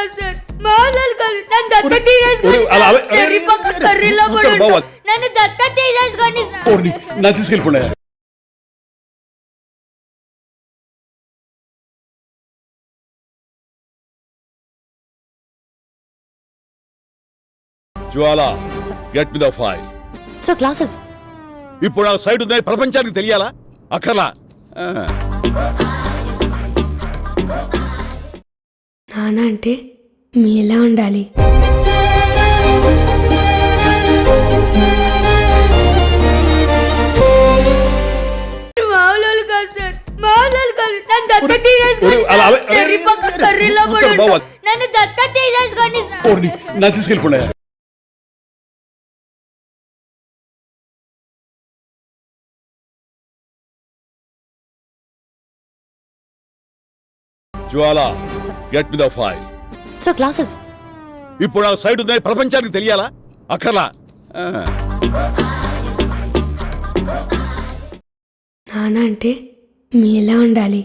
కాదు సార్, మామూలు కాదు. నన్ను దత్త తీసేసుకోండి సార్. చెర్రీ పక్క కర్రీలో పడి ఉంటా. నన్ను దత్త తీసేసుకోండి సార్. నా తీసుకెళ్ళిపోయా. Jwala, get me the file. Sir classes ఇప్పుడు ఆ సైడ్ ఉందని ప్రపంచానికి తెలియాలా? అక్కర్లా. నాన్న అంటే మీలా ఉండాలి. మామూలు కాదు సార్, మామూలు కాదు. నన్ను దత్త తీసేసుకోండి సార్. చెర్రీ పక్క కర్రీలో పడి ఉంటా. నన్ను దత్త తీసేసుకోండి సార్. నా తీసుకెళ్ళిపోయా. Jwala, get me the file. Sir classes ఇప్పుడు ఆ సైడ్ ఉందని ప్రపంచానికి తెలియాలా? అక్కర్లా. నాన్న అంటే మీలా ఉండాలి.